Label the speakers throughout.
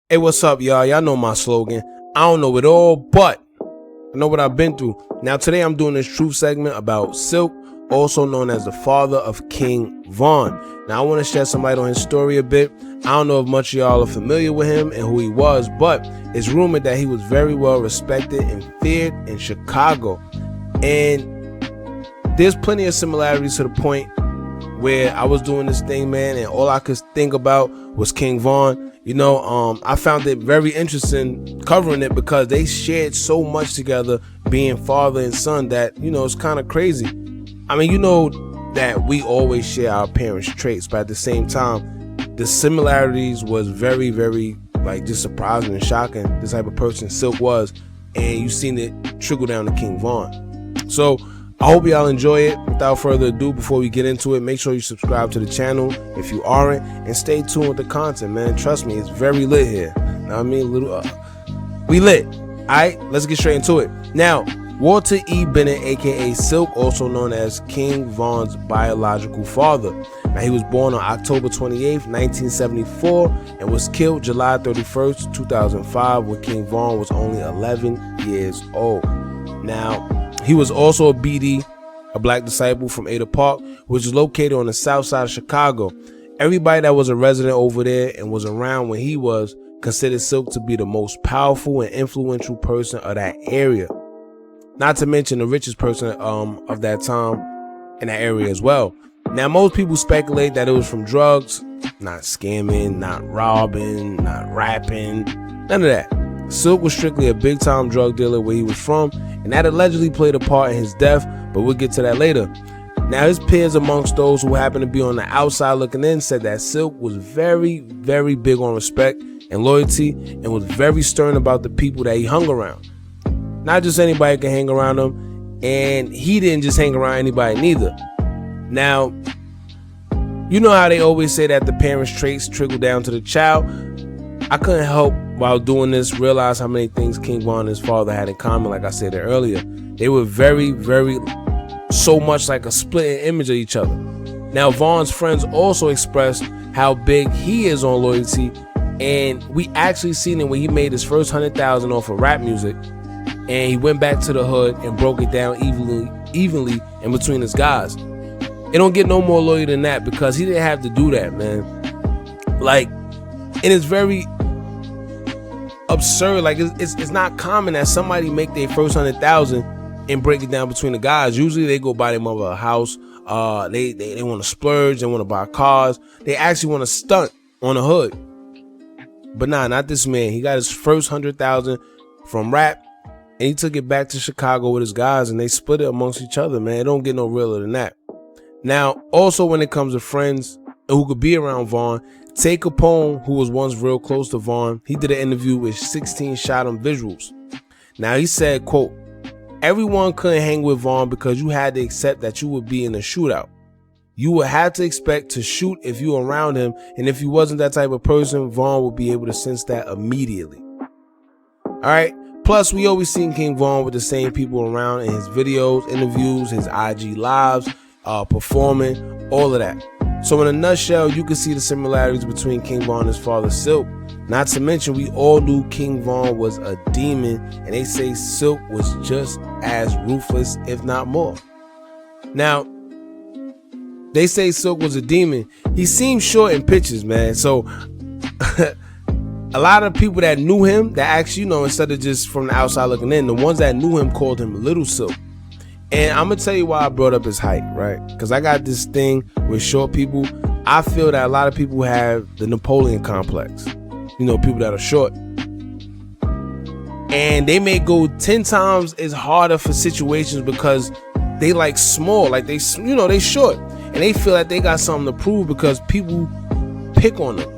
Speaker 1: Hey, what's up, y'all? Y'all know my slogan. I don't know it all, but I know what I've been through. Now, today I'm doing this truth segment about Silk, also known as the father of King Von. Now, I want to shed some light on his story a bit. I don't know if much of y'all are familiar with him and who he was, but it's rumored that he was very well respected and feared in Chicago. And there's plenty of similarities to the point where I was doing this thing, man, and all I could think about was King Von. I found it very interesting covering it because they shared so much together, being father and son, that, it's kind of crazy. I mean, that we always share our parents' traits, but at the same time, the similarities was very, very, just surprising and shocking, the type of person Silk was, and you seen it trickle down to King Von. So I hope y'all enjoy it. Without further ado, before we get into it, make sure you subscribe to the channel if you aren't, and stay tuned with the content, man. Trust me, it's very lit here. Now, we lit. All right, let's get straight into it. Now, Walter E. Bennett, aka Silk, also known as King Von's biological father. Now, he was born on October 28th, 1974, and was killed July 31st, 2005, when King Von was only 11 years old. Now, he was also a BD, a black disciple from Ada Park, which is located on the south side of Chicago. Everybody that was a resident over there and was around when he was considered Silk to be the most powerful and influential person of that area. Not to mention the richest person of that time in that area as well. Now, most people speculate that it was from drugs, not scamming, not robbing, not rapping, none of that. Silk was strictly a big-time drug dealer where he was from, and that allegedly played a part in his death, but we'll get to that later. Now, his peers amongst those who happened to be on the outside looking in said that Silk was very, very big on respect and loyalty, and was very stern about the people that he hung around. Not just anybody could hang around him, and he didn't just hang around anybody neither. Now, you know how they always say that the parents' traits trickle down to the child? I couldn't help, while doing this, realize how many things King Von and his father had in common. Like I said earlier, they were very, very, so much like a split image of each other. Now, Von's friends also expressed how big he is on loyalty, and we actually seen it when he made his first 100,000 off of rap music, and he went back to the hood and broke it down evenly in between his guys. It don't get no more loyal than that, because he didn't have to do that, man. And it's very absurd. It's not common that somebody make their first 100,000 and break it down between the guys. Usually they go buy their mother a house. They want to splurge. They want to buy cars. They actually want to stunt on the hood. But nah, not this man. He got his first 100,000 from rap, and he took it back to Chicago with his guys, and they split it amongst each other, man. It don't get no realer than that. Now, also when it comes to friends who could be around Von, Tay Capone, who was once real close to Von, he did an interview with 16 Shot on Visuals. Now, he said, quote, "Everyone couldn't hang with Von because you had to accept that you would be in a shootout. You would have to expect to shoot if you were around him, and if you wasn't that type of person, Von would be able to sense that immediately." All right. Plus, we always seen King Von with the same people around in his videos, interviews, his IG lives, performing, all of that. So in a nutshell, you can see the similarities between King Von and his father Silk. Not to mention, we all knew King Von was a demon, and they say Silk was just as ruthless, if not more. Now, they say Silk was a demon. He seemed short in pictures, man. So a lot of people that knew him, that actually, instead of just from the outside looking in, the ones that knew him called him Little Silk. And I'm going to tell you why I brought up his height, right? Because I got this thing with short people. I feel that a lot of people have the Napoleon complex. People that are short. And they may go 10 times as harder for situations because they small. They short. And they feel like they got something to prove because people pick on them.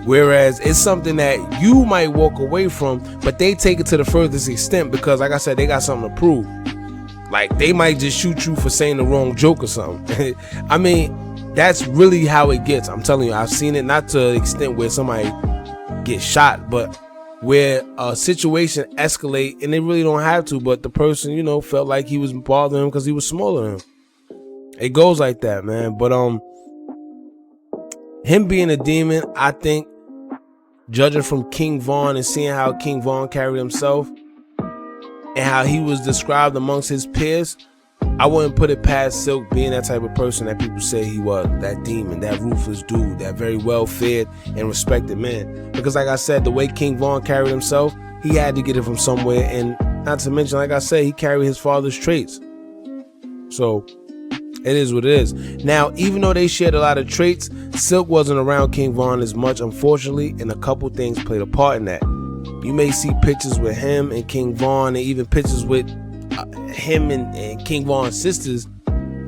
Speaker 1: Whereas it's something that you might walk away from, but they take it to the furthest extent because, like I said, they got something to prove. They might just shoot you for saying the wrong joke or something. I mean, that's really how it gets. I'm telling you, I've seen it, not to the extent where somebody gets shot, but where a situation escalate and they really don't have to, but the person, felt like he was bothering him because he was smaller than him. It goes like that, man. But him being a demon, I think judging from King Von and seeing how King Von carried himself and how he was described amongst his peers, I wouldn't put it past Silk being that type of person that people say he was, that demon, that ruthless dude, that very well-fed and respected man. Because like I said, the way King Von carried himself, he had to get it from somewhere, and not to mention, like I said, he carried his father's traits. So it is what it is. Now, even though they shared a lot of traits, Silk wasn't around King Von as much, unfortunately, and a couple things played a part in that. You may see pictures with him and King Von, and even pictures with him and King Von's sisters,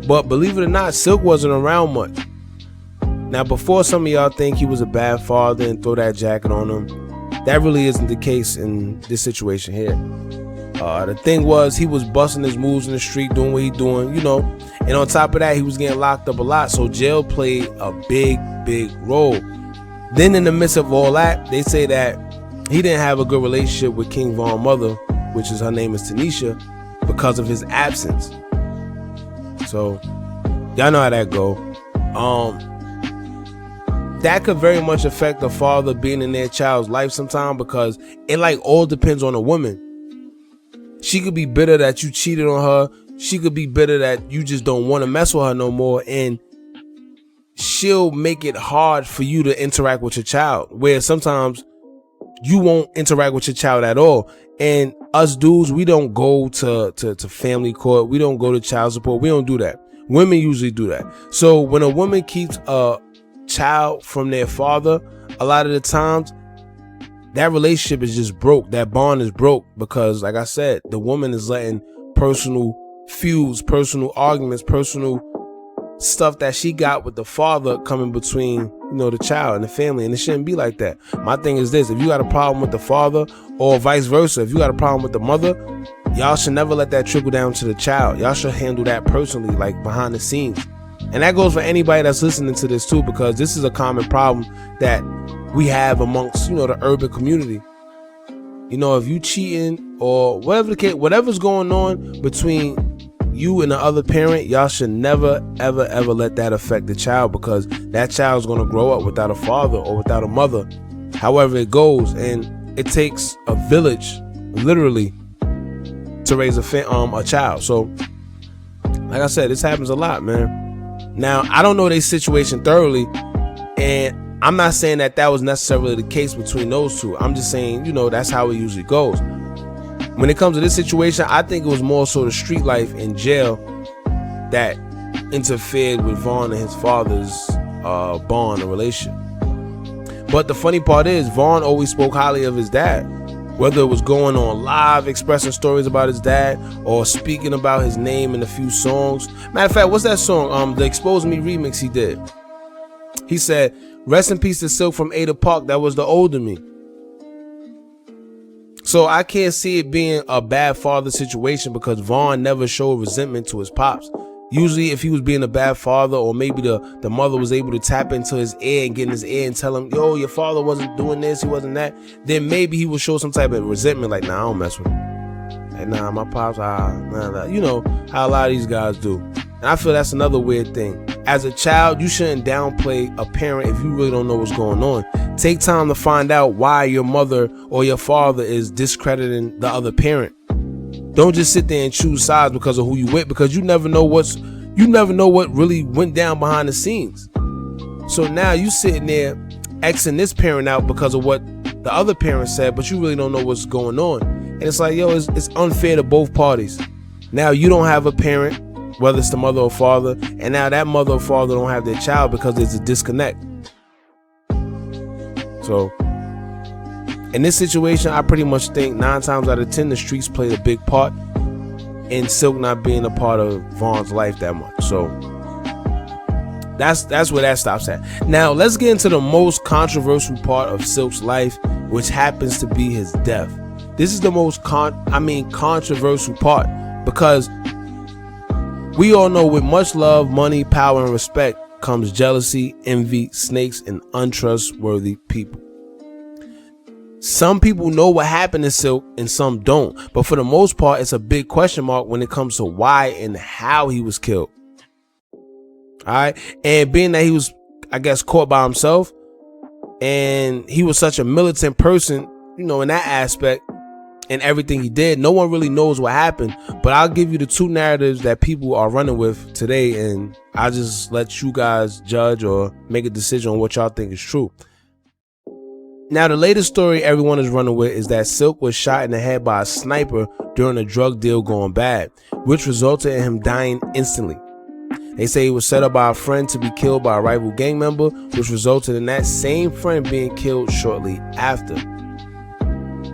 Speaker 1: but believe it or not, Silk wasn't around much. Now, before some of y'all think he was a bad father and throw that jacket on him, that really isn't the case in this situation here. The thing was, he was busting his moves in the street, doing what he doing, you know, and on top of that, he was getting locked up a lot, so jail played a big role. Then in the midst of all that, they say that he didn't have a good relationship with King Von's mother, which is, her name is Tanisha, because of his absence. So y'all know how that go. That could very much affect the father being in their child's life sometime, because it like all depends on a woman. She could be bitter that you cheated on her. She could be bitter that you just don't want to mess with her no more, and she'll make it hard for you to interact with your child, where sometimes you won't interact with your child at all. And us dudes, we don't go to family court. We don't go to child support. We don't do that. Women usually do that. So when a woman keeps a child from their father, a lot of the times that relationship is just broke. That bond is broke because, like I said, the woman is letting personal feuds, personal arguments, personal stuff that she got with the father come in between, you know, the child and the family, and it shouldn't be like that. My thing is this: if you got a problem with the father, or vice versa, if you got a problem with the mother, y'all should never let that trickle down to the child. Y'all should handle that personally, like behind the scenes. And that goes for anybody that's listening to this too, because this is a common problem that we have amongst, you know, the urban community. You know, if you cheating or whatever the case, whatever's going on between you and the other parent, y'all should never ever let that affect the child, because that child's going to grow up without a father or without a mother, however it goes. And it takes a village, literally, to raise a child. So like I said, this happens a lot, man. Now, I don't know their situation thoroughly, and I'm not saying that was necessarily the case between those two. I'm just saying, you know, that's how it usually goes. When it comes to this situation, I think it was more so the street life in jail that interfered with Vaughn and his father's bond and relationship. But the funny part is, Vaughn always spoke highly of his dad, whether it was going on live expressing stories about his dad or speaking about his name in a few songs. Matter of fact, what's that song? The Expose Me remix he did. He said, "Rest in peace to Silk from Ada Park. That was the older me." So I can't see it being a bad father situation, because Vaughn never showed resentment to his pops. Usually if he was being a bad father, or maybe the mother was able to tap into his ear and get in his ear and tell him, yo, your father wasn't doing this, he wasn't that, then maybe he would show some type of resentment, like, nah, I don't mess with him. Like, nah, my pops, nah. You know how a lot of these guys do. And I feel that's another weird thing. As a child, you shouldn't downplay a parent if you really don't know what's going on. Take time to find out why your mother or your father is discrediting the other parent. Don't just sit there and choose sides because of who you with, because you never know what really went down behind the scenes. So now you sitting there Xing this parent out because of what the other parent said, but you really don't know what's going on. And it's like, yo, it's unfair to both parties. Now you don't have a parent, whether it's the mother or father, and now that mother or father don't have their child because there's a disconnect. So in this situation, I pretty much think 9 times out of 10, the streets played a big part in Silk not being a part of Vaughn's life that much. So that's where that stops at. Now let's get into the most controversial part of Silk's life, which happens to be his death. This is the most controversial part, because we all know with much love, money, power, and respect comes jealousy, envy, snakes, and untrustworthy people. Some people know what happened to Silk and some don't, but for the most part, it's a big question mark when it comes to why and how he was killed. All right. And being that he was, I guess, caught by himself, And he was such a militant person, you know, in that aspect and everything he did. No one really knows what happened, but I'll give you the two narratives that people are running with today, and I'll just let you guys judge or make a decision on what y'all think is true. Now, the latest story everyone is running with is that Silk was shot in the head by a sniper during a drug deal going bad, which resulted in him dying instantly. They say he was set up by a friend to be killed by a rival gang member, which resulted in that same friend being killed shortly after.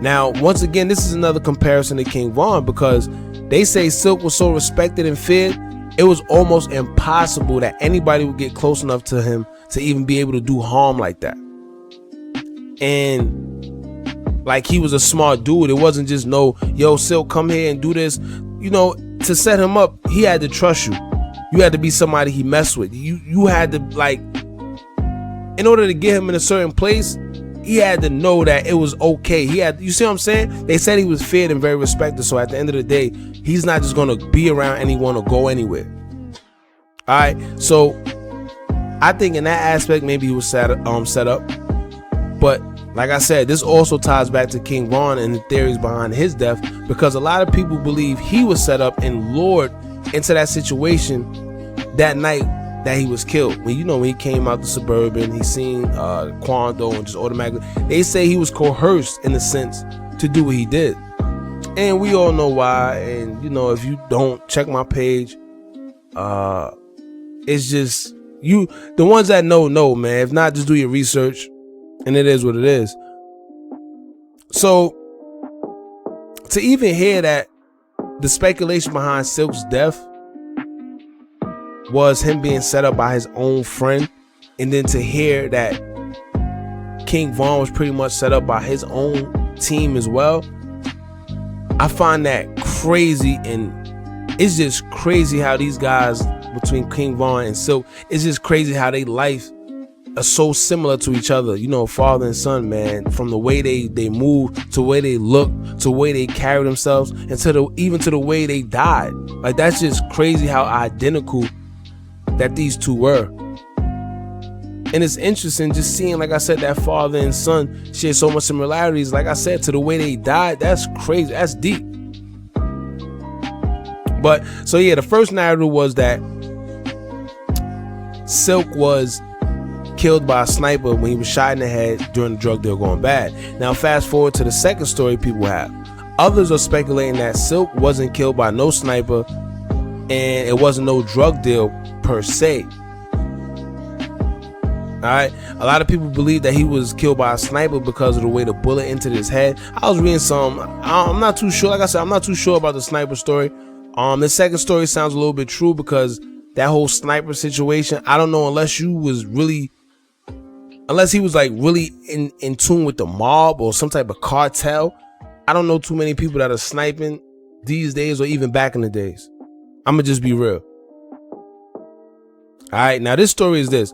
Speaker 1: Now, once again, this is another comparison to King Von, because they say Silk was so respected and feared, it was almost impossible that anybody would get close enough to him to even be able to do harm like that. And like, he was a smart dude. It wasn't just no, yo, Silk, come here and do this. You know, to set him up, he had to trust you. You had to be somebody he messed with. You had to, like, in order to get him in a certain place, he had to know that it was okay. He had, you see what I'm saying? They said he was feared and very respected. So at the end of the day, he's not just gonna be around anyone or go anywhere. All right. So I think in that aspect, maybe he was set up. But like I said, this also ties back to King Von and the theories behind his death, because a lot of people believe he was set up and lured into that situation that night that he was killed. When, you know, when he came out the Suburban, he seen Quando and just automatically, they say he was coerced in a sense to do what he did. And we all know why. And, you know, if you don't check my page, it's just, you, the ones that know, man. If not, just do your research. And it is what it is. So to even hear that the speculation behind Silk's death was him being set up by his own friend, and then to hear that King Von was pretty much set up by his own team as well, I find that crazy. And it's just crazy how these guys, between King Von and Silk, it's just crazy how they life are so similar to each other, you know, father and son, man. From the way they move, to the way they look, to the way they carry themselves, and even to the way they died. Like, that's just crazy how identical that these two were. And it's interesting just seeing, like I said, that father and son share so much similarities, like I said, to the way they died. That's crazy. That's deep. But so yeah, the first narrative was that Silk was killed by a sniper when he was shot in the head during the drug deal going bad. Now fast forward to the second story people have. Others are speculating that Silk wasn't killed by no sniper and it wasn't no drug deal per se. Alright, a lot of people believe that he was killed by a sniper because of the way the bullet entered his head. I was reading some, I'm not too sure. Like I said, I'm not too sure about the sniper story. The second story sounds a little bit true, because that whole sniper situation, I don't know, unless he was like really in tune with the mob or some type of cartel. I don't know too many people that are sniping these days, or even back in the days. I'm gonna just be real. All right, now this story is this.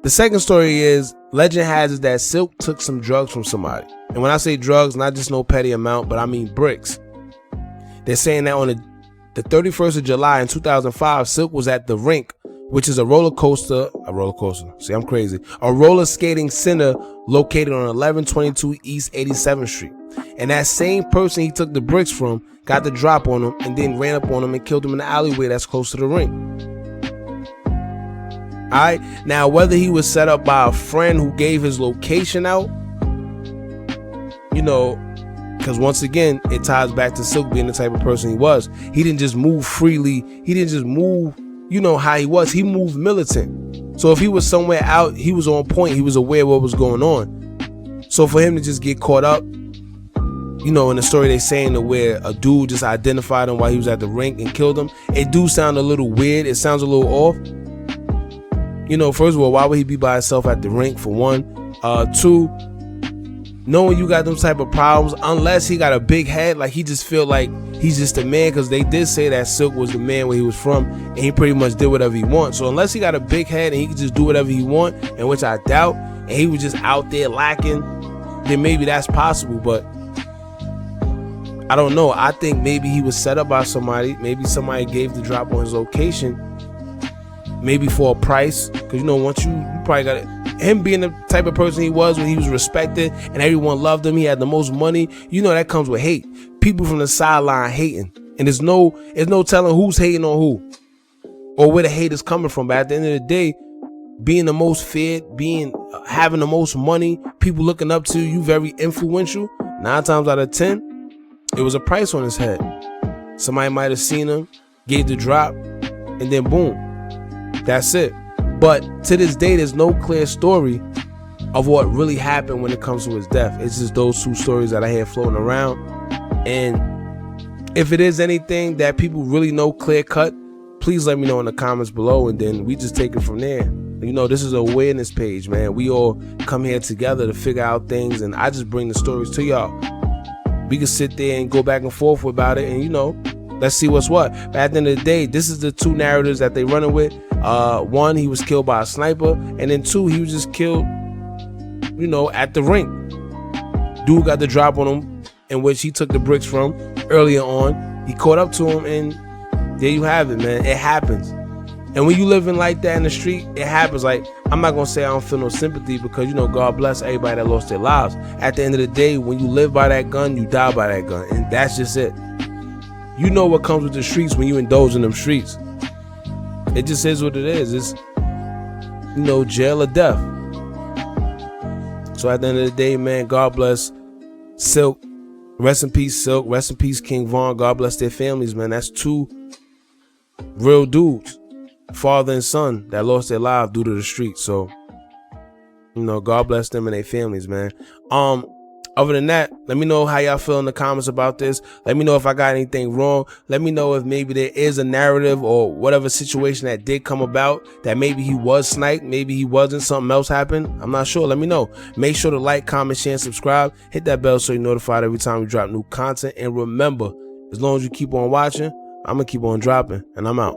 Speaker 1: The second story is, legend has it that Silk took some drugs from somebody. And when I say drugs, not just no petty amount, but I mean bricks. They're saying that on the 31st of July in 2005, Silk was at the Rink, which is a roller skating center located on 1122 East 87th Street. And that same person he took the bricks from got the drop on him and then ran up on him and killed him in the alleyway that's close to the Rink. Alright, now whether he was set up by a friend who gave his location out, you know, because once again, it ties back to Silk being the type of person he was. He didn't just move freely. He didn't just move, you know, how he was. He moved militant. So if he was somewhere out, he was on point. He was aware of what was going on. So for him to just get caught up, you know, in the story they saying that where a dude just identified him while he was at the Rink and killed him, it do sound a little weird. It sounds a little off. You know, first of all, why would he be by himself at the Rink, for one? Two, knowing you got them type of problems, unless he got a big head, like he just feel like he's just a man, because they did say that Silk was the man where he was from and he pretty much did whatever he wants. So unless he got a big head and he could just do whatever he want, and which I doubt, and he was just out there lacking, then maybe that's possible. But I don't know. I think maybe he was set up by somebody. Maybe somebody gave the drop on his location, maybe for a price, because you know, once you probably got it, him being the type of person he was, when he was respected and everyone loved him, he had the most money, you know that comes with hate. People from the sideline hating. And there's no telling who's hating on who or where the hate is coming from. But at the end of the day, being the most feared, having the most money, people looking up to you, very influential, 9 times out of 10, it was a price on his head. Somebody might have seen him, gave the drop, and then boom, that's it. But to this day, there's no clear story of what really happened when it comes to his death. It's just those 2 stories that I hear floating around. And if it is anything that people really know clear cut, please let me know in the comments below, and then we just take it from there. You know, this is an awareness page, man. We all come here together to figure out things, and I just bring the stories to y'all. We can sit there and go back and forth about it, and you know, let's see what's what. But at the end of the day, this is the 2 narratives that they running with. 1, he was killed by a sniper, and then 2, he was just killed, you know, at the rink. Dude got the drop on him, in which he took the bricks from earlier on. He caught up to him, and there you have it, man. It happens. And when you living like that in the street, it happens. Like, I'm not gonna say I don't feel no sympathy, because, you know, God bless everybody that lost their lives. At the end of the day, when you live by that gun, you die by that gun, and that's just it. You know what comes with the streets when you indulge in them streets. It just is what it is. It's, you know, jail or death. So at the end of the day, man, God bless Silk. Rest in peace, Silk. Rest in peace, King Von. God bless their families, man. That's 2 real dudes, father and son, that lost their lives due to the streets. So, you know, God bless them and their families, man. Other than that, let me know how y'all feel in the comments about this. Let me know if I got anything wrong. Let me know if maybe there is a narrative or whatever situation that did come about, that maybe he was sniped, maybe he wasn't, something else happened. I'm not sure. Let me know. Make sure to like, comment, share, and subscribe. Hit that bell so you're notified every time we drop new content. And remember, as long as you keep on watching, I'm going to keep on dropping, and I'm out.